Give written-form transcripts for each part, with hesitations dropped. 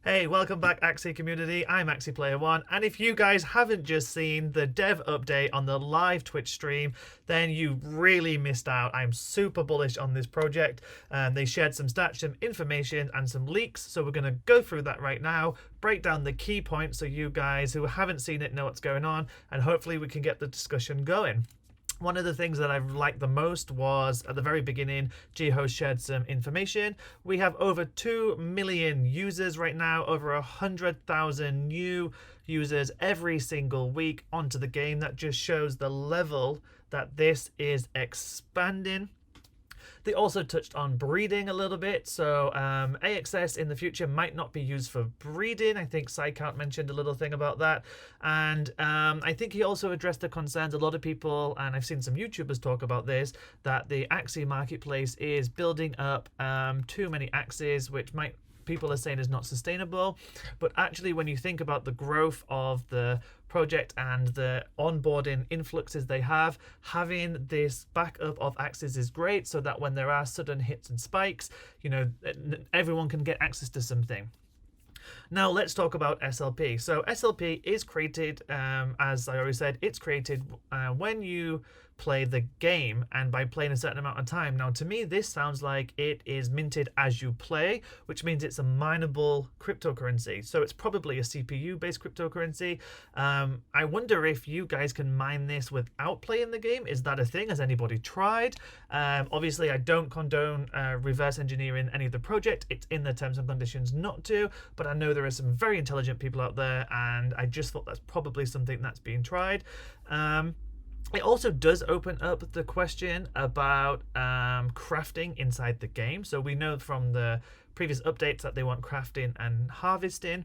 Hey, welcome back Axie community, I'm Axie Player 1, and if you guys haven't just seen the dev update on the live Twitch stream, then you really missed out. I'm super bullish on this project, and they shared some stats, some information, and some leaks, so we're going to go through that right now, break down the key points so you guys who haven't seen it know what's going on, and hopefully we can get the discussion going. One of the things that I've liked the most was at the very beginning, Jiho shared some information. We have over 2 million users right now, over 100,000 new users every single week onto the game. That just shows the level that this is expanding. They also touched on breeding a little bit, so AXS in the future might not be used for breeding. I think Psycount mentioned a little thing about that, and I think he also addressed the concerns a lot of people, and I've seen some YouTubers talk about this, that the Axie marketplace is building up too many Axies, which people are saying is not sustainable. But actually, when you think about the growth of the project and the onboarding influxes they have, having this backup of Axies is great, so that when there are sudden hits and spikes, you know, everyone can get access to something. Now let's talk about SLP. So SLP is created, as I already said, it's created when you play the game, and by playing a certain amount of time. Now to me this sounds like it is minted as you play, which means it's a mineable cryptocurrency, so it's probably a CPU based cryptocurrency. I wonder if you guys can mine this without playing the game. Is that a thing? Has anybody tried? Obviously I don't condone reverse engineering any of the project. It's in the terms and conditions not to, but I know there are some very intelligent people out there, and I just thought that's probably something that's being tried. It also does open up the question about crafting inside the game. So we know from the previous updates that they want crafting and harvesting.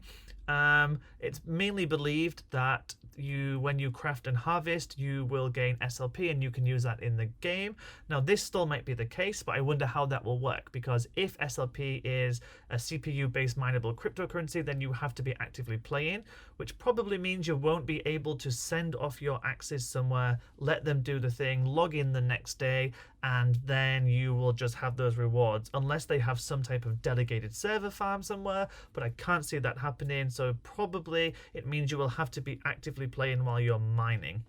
It's mainly believed that when you craft and harvest, you will gain SLP, and you can use that in the game. Now this still might be the case, but I wonder how that will work, because if SLP is a CPU based mineable cryptocurrency, then you have to be actively playing, which probably means you won't be able to send off your Axies somewhere, let them do the thing, log in the next day, and then you will just have those rewards, unless they have some type of delegated server farm somewhere, but I can't see that happening. So probably it means you will have to be actively playing while you're mining.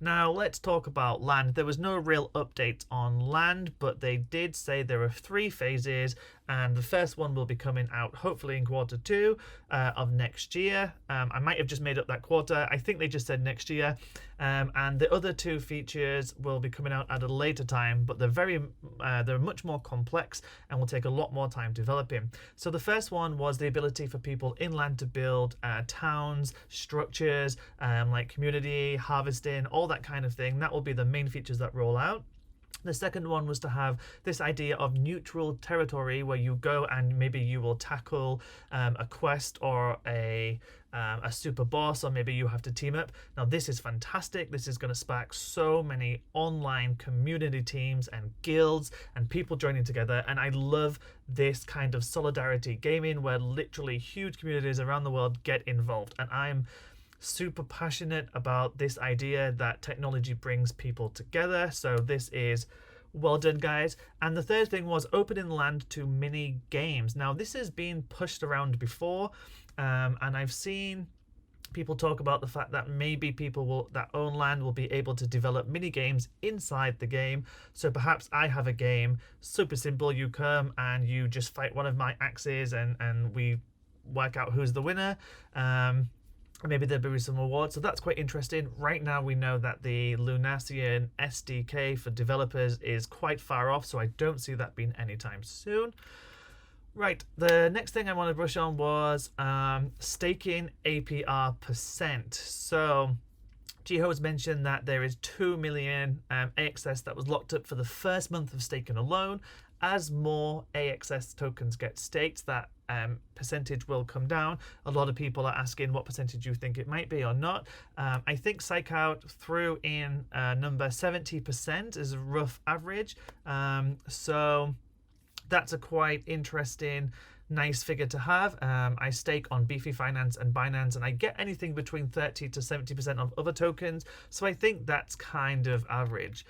Now let's talk about land. There was no real update on land, but they did say there are 3 phases, and the first one will be coming out hopefully in Q2 of next year. I might have just made up that quarter. I think they just said next year. And the other 2 features will be coming out at a later time, but they're much more complex and will take a lot more time developing. So the first one was the ability for people inland to build towns, structures, like community, harvesting, all that kind of thing. That will be the main features that roll out. The second one was to have this idea of neutral territory, where you go and maybe you will tackle a quest or a super boss, or maybe you have to team up. Now this is fantastic. This is going to spark so many online community teams and guilds and people joining together, and I love this kind of solidarity gaming where literally huge communities around the world get involved, and I'm super passionate about this idea that technology brings people together. So this is well done, guys. And the third thing was opening land to mini games. Now this has been pushed around before, and I've seen people talk about the fact that maybe people that own land will be able to develop mini games inside the game. So perhaps I have a game, super simple, you come and you just fight one of my Axies, and we work out who's the winner. Maybe there'll be some awards, so that's quite interesting. Right now we know that the Lunacian SDK for developers is quite far off, so I don't see that being anytime soon. Right, the next thing I want to brush on was staking APR percent. So Jiho has mentioned that there is 2 million AXS that was locked up for the first month of staking alone. As more AXS tokens get staked, that percentage will come down. A lot of people are asking what percentage you think it might be or not. I think Psychout threw in number 70% as a rough average. So that's a quite interesting, nice figure to have. I stake on Beefy Finance and Binance, and I get anything between 30 to 70% of other tokens. So I think that's kind of average.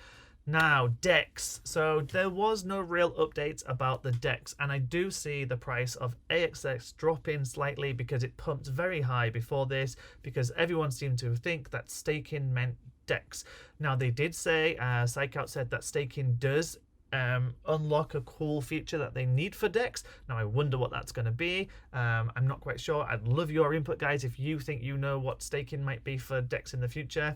Now, decks. So there was no real updates about the decks, and I do see the price of AXS dropping slightly because it pumped very high before this, because everyone seemed to think that staking meant decks. Now, they did say, Psychout said that staking does unlock a cool feature that they need for decks. Now, I wonder what that's going to be. I'm not quite sure. I'd love your input, guys, if you think you know what staking might be for decks in the future.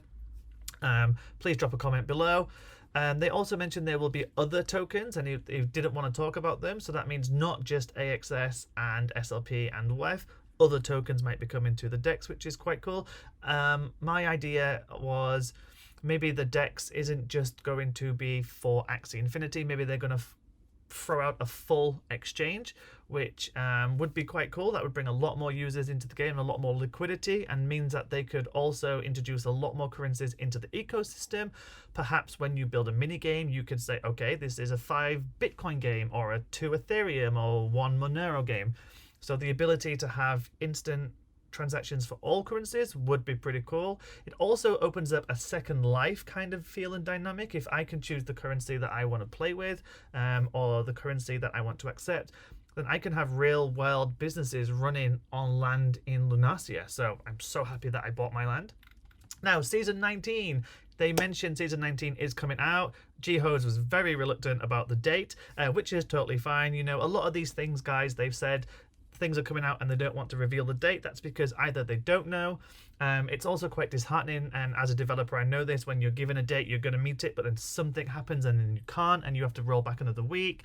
Please drop a comment below. They also mentioned there will be other tokens, and he didn't want to talk about them, so that means not just AXS and SLP and WEF. Other tokens might be coming to the decks, which is quite cool. My idea was maybe the decks isn't just going to be for Axie Infinity. Maybe they're going to throw out a full exchange, which would be quite cool. That would bring a lot more users into the game, a lot more liquidity, and means that they could also introduce a lot more currencies into the ecosystem. Perhaps when you build a mini game, you could say, okay, this is a 5 Bitcoin game, or a 2 Ethereum, or 1 Monero game. So the ability to have instant transactions for all currencies would be pretty cool. It also opens up a second life kind of feel and dynamic. If I can choose the currency that I want to play with, or the currency that I want to accept, then I can have real world businesses running on land in Lunacia. So I'm so happy that I bought my land. Now, season 19. They mentioned season 19 is coming out. G-Hose was very reluctant about the date, which is totally fine. You know, a lot of these things, guys, they've said things are coming out and they don't want to reveal the date. That's because either they don't know. It's also quite disheartening, and as a developer I know this, when you're given a date you're going to meet it, but then something happens and then you can't, and you have to roll back another week.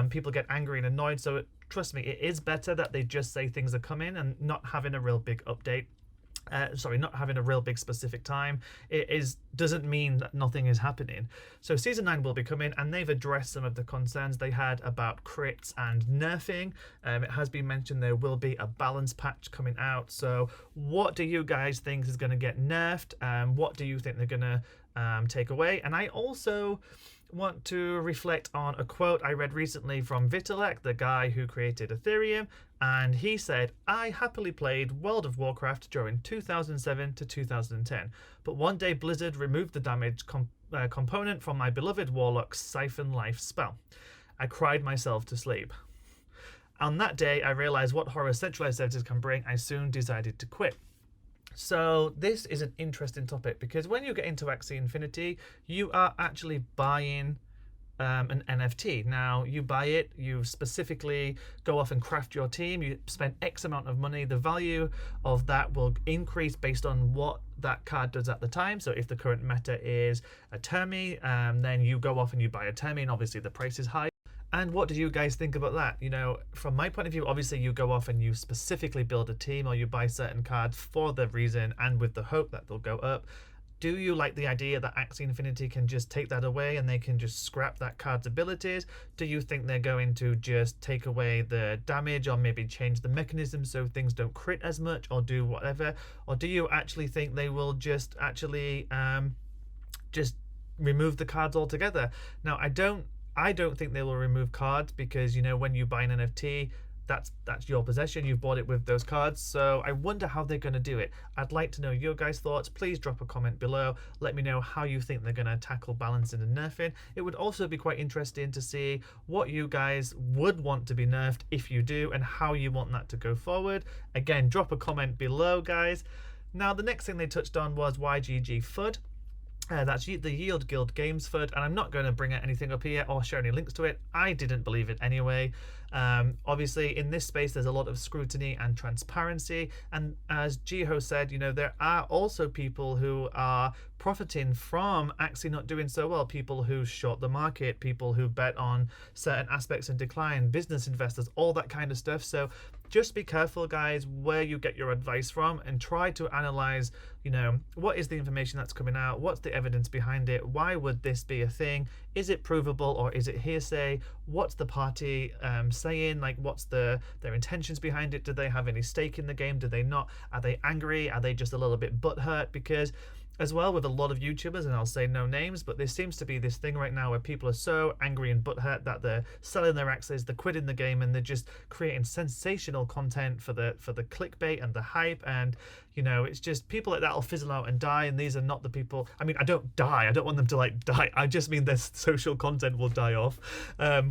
People get angry and annoyed, so trust me, it is better that they just say things are coming and not having a real big update. Not having a real big specific time. Doesn't mean that nothing is happening. So season 9 will be coming, and they've addressed some of the concerns they had about crits and nerfing. It has been mentioned there will be a balance patch coming out. So what do you guys think is going to get nerfed? What do you think they're going to take away? And I also want to reflect on a quote I read recently from Vitalik, the guy who created Ethereum, and he said, "I happily played World of Warcraft during 2007 to 2010, but one day Blizzard removed the damage component from my beloved Warlock's Siphon Life spell. I cried myself to sleep. On that day, I realized what horror centralized services can bring. I soon decided to quit." So this is an interesting topic, because when you get into Axie Infinity, you are actually buying an NFT. Now, you buy it, you specifically go off and craft your team, you spend X amount of money. The value of that will increase based on what that card does at the time. So if the current meta is a Termi, then you go off and you buy a Termi, and obviously the price is high. And what do you guys think about that? You know, from my point of view, obviously you go off and you specifically build a team, or you buy certain cards for the reason and with the hope that they'll go up. Do you like the idea that Axie Infinity can just take that away and they can just scrap that card's abilities? Do you think they're going to just take away the damage, or maybe change the mechanism so things don't crit as much, or do whatever? Or do you actually think they will just actually just remove the cards altogether? Now, I don't think they will remove cards, because, you know, when you buy an NFT, that's your possession. You've bought it with those cards. So I wonder how they're going to do it. I'd like to know your guys' thoughts. Please drop a comment below. Let me know how you think they're going to tackle balancing and nerfing. It would also be quite interesting to see what you guys would want to be nerfed if you do, and how you want that to go forward. Again, drop a comment below, guys. Now, the next thing they touched on was YGG Foot. That's the Yield Guild Games Foot, and I'm not going to bring anything up here or share any links to it. I didn't believe it anyway. Obviously, in this space, there's a lot of scrutiny and transparency, and as Jiho said, you know, there are also people who are profiting from Axie not doing so well. People who short the market, people who bet on certain aspects and decline, business investors, all that kind of stuff. So just be careful, guys, where you get your advice from, and try to analyze, you know, what is the information that's coming out, what's the evidence behind it, why would this be a thing? Is it provable or is it hearsay? What's the party saying? Like, what's their intentions behind it? Do they have any stake in the game? Do they not? Are they angry? Are they just a little bit butthurt? Because as well, with a lot of YouTubers, and I'll say no names, but there seems to be this thing right now where people are so angry and butthurt that they're selling their Axies, they're quitting the game, and they're just creating sensational content for the clickbait and the hype. And you know, it's just people like that will fizzle out and die, and these are not the people. I mean, I don't die. I don't want them to like die. I just mean their social content will die off. I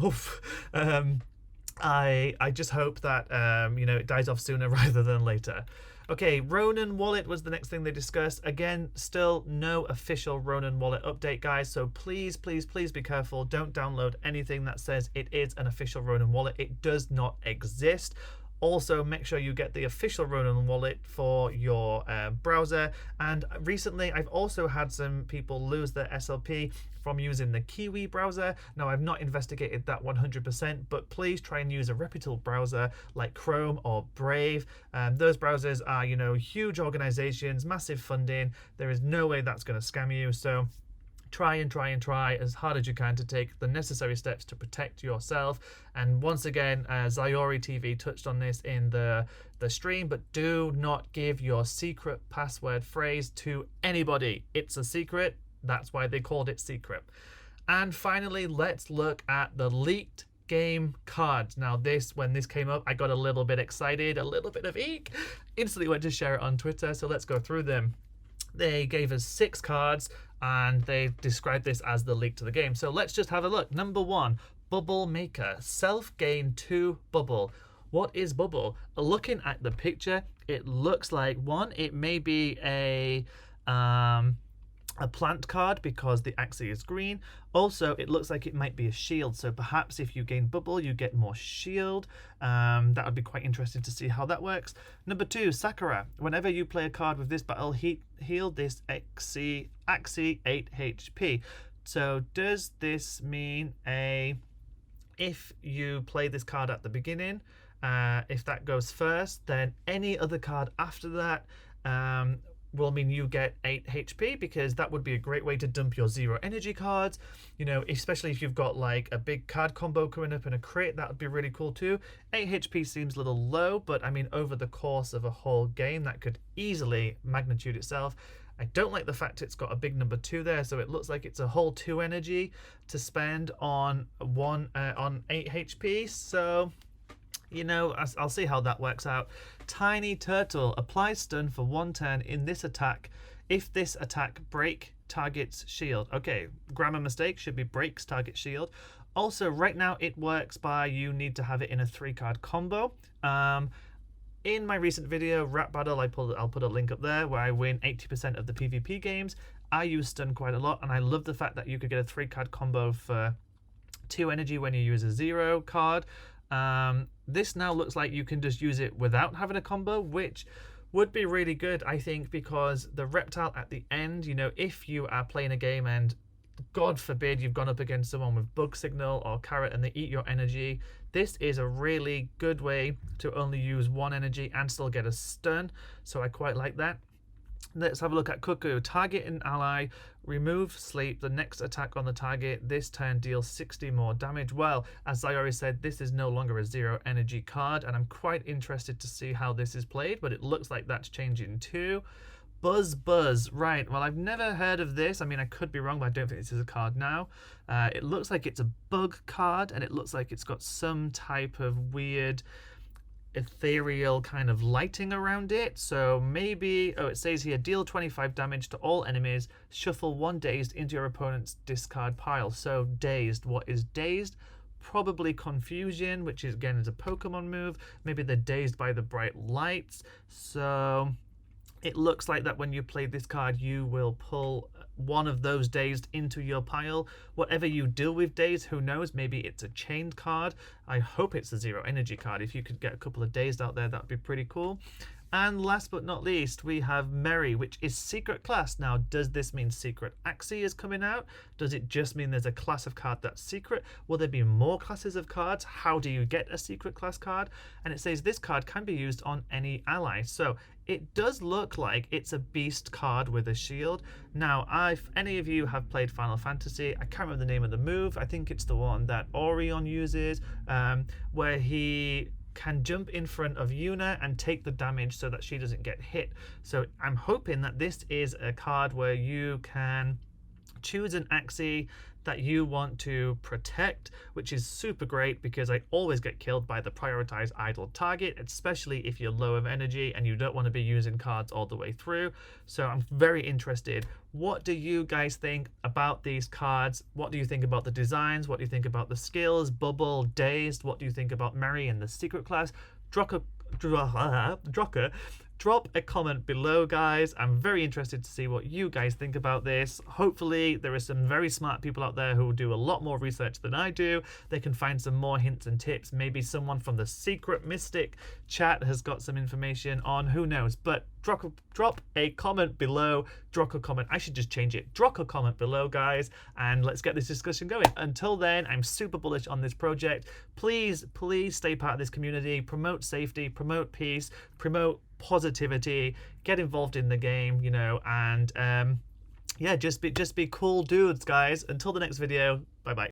just hope that you know, it dies off sooner rather than later. Okay, Ronin Wallet was the next thing they discussed. Again, still no official Ronin Wallet update, guys. So please, please, please be careful. Don't download anything that says it is an official Ronin Wallet. It does not exist. Also, make sure you get the official Ronin Wallet for your browser. And recently, I've also had some people lose their SLP from using the Kiwi browser. Now, I've not investigated that 100%, but please try and use a reputable browser like Chrome or Brave. Those browsers are, you know, huge organizations, massive funding. There is no way that's going to scam you. So try as hard as you can to take the necessary steps to protect yourself. And once again, Zyori TV touched on this in the stream, but do not give your secret password phrase to anybody. It's a secret. That's why they called it secret. And finally, let's look at the leaked game cards. Now when this came up, I got a little bit excited, a little bit of eek, instantly went to share it on Twitter. So let's go through them. They gave us 6 cards and they described this as the leak to the game. So let's just have a look. Number 1, Bubble Maker, self-gain 2 bubble. What is bubble? Looking at the picture, it looks like it may be a plant card because the Axie is green. Also, it looks like it might be a shield, so perhaps if you gain bubble you get more shield. That would be quite interesting to see how that works. Number 2, Sakura. Whenever you play a card with this battle, heal this Axie 8 HP. So does this mean if you play this card at the beginning, if that goes first, then any other card after that will mean you get 8 HP, because that would be a great way to dump your 0 energy cards, you know, especially if you've got like a big card combo coming up in a crate. That would be really cool too. 8 HP seems a little low, but I mean, over the course of a whole game, that could easily magnitude itself. I don't like the fact it's got a big number 2 there, so it looks like it's a whole 2 energy to spend on 8 HP. So, you know, I'll see how that works out. Tiny Turtle, apply stun for 1 turn in this attack. If this attack break target's shield. Okay, grammar mistake, should be breaks target shield. Also, right now it works by you need to have it in a 3-card combo. In my recent video, Rap Battle, I'll put a link up there where I win 80% of the PvP games. I use stun quite a lot, and I love the fact that you could get a 3-card combo for 2 energy when you use a 0 card. This now looks like you can just use it without having a combo, which would be really good, I think, because the reptile at the end, you know, if you are playing a game and God forbid you've gone up against someone with Bug Signal or Carrot and they eat your energy, this is a really good way to only use 1 energy and still get a stun. So I quite like that. Let's have a look at Cuckoo. Target an ally, remove sleep, the next attack on the target this turn deals 60 more damage. Well, as I already said, this is no longer a 0 energy card, and I'm quite interested to see how this is played, but it looks like that's changing too. Buzz, right, well, I've never heard of this. I mean, I could be wrong, but I don't think this is a card now. It looks like it's a bug card, and it looks like it's got some type of weird ethereal kind of lighting around it. So maybe, it says here, deal 25 damage to all enemies, shuffle 1 dazed into your opponent's discard pile. So dazed, what is dazed? Probably confusion, which is again is a Pokemon move. Maybe they're dazed by the bright lights. So it looks like that when you play this card, you will pull one of those dazed into your pile. Whatever you deal with dazed, who knows, maybe it's a chained card. I hope it's a 0 energy card. If you could get a couple of dazed out there, that would be pretty cool. And last but not least, we have Mary, which is secret class. Now, does this mean secret Axie is coming out? Does it just mean there's a class of card that's secret? Will there be more classes of cards? How do you get a secret class card? And it says this card can be used on any ally. So it does look like it's a beast card with a shield. Now, if any of you have played Final Fantasy, I can't remember the name of the move. I think it's the one that Orion uses, where he can jump in front of Yuna and take the damage so that she doesn't get hit. So I'm hoping that this is a card where you can choose an Axie that you want to protect, which is super great because I always get killed by the prioritized idle target, especially if you're low of energy and you don't want to be using cards all the way through. So I'm very interested. What do you guys think about these cards? What do you think about the designs? What do you think about the skills? Bubble, Dazed? What do you think about Mary and the secret class? Drop a comment below, guys. I'm very interested to see what you guys think about this. Hopefully there are some very smart people out there who do a lot more research than I do. They can find some more hints and tips. Maybe someone from the Secret Mystic chat has got some information on, who knows. But drop a comment below. Drop a comment. I should just change it. Drop a comment below, guys, and let's get this discussion going. Until then, I'm super bullish on this project. Please stay part of this community. Promote safety, promote peace, promote positivity, get involved in the game, you know, and yeah, just be cool dudes, guys. Until the next video, bye bye.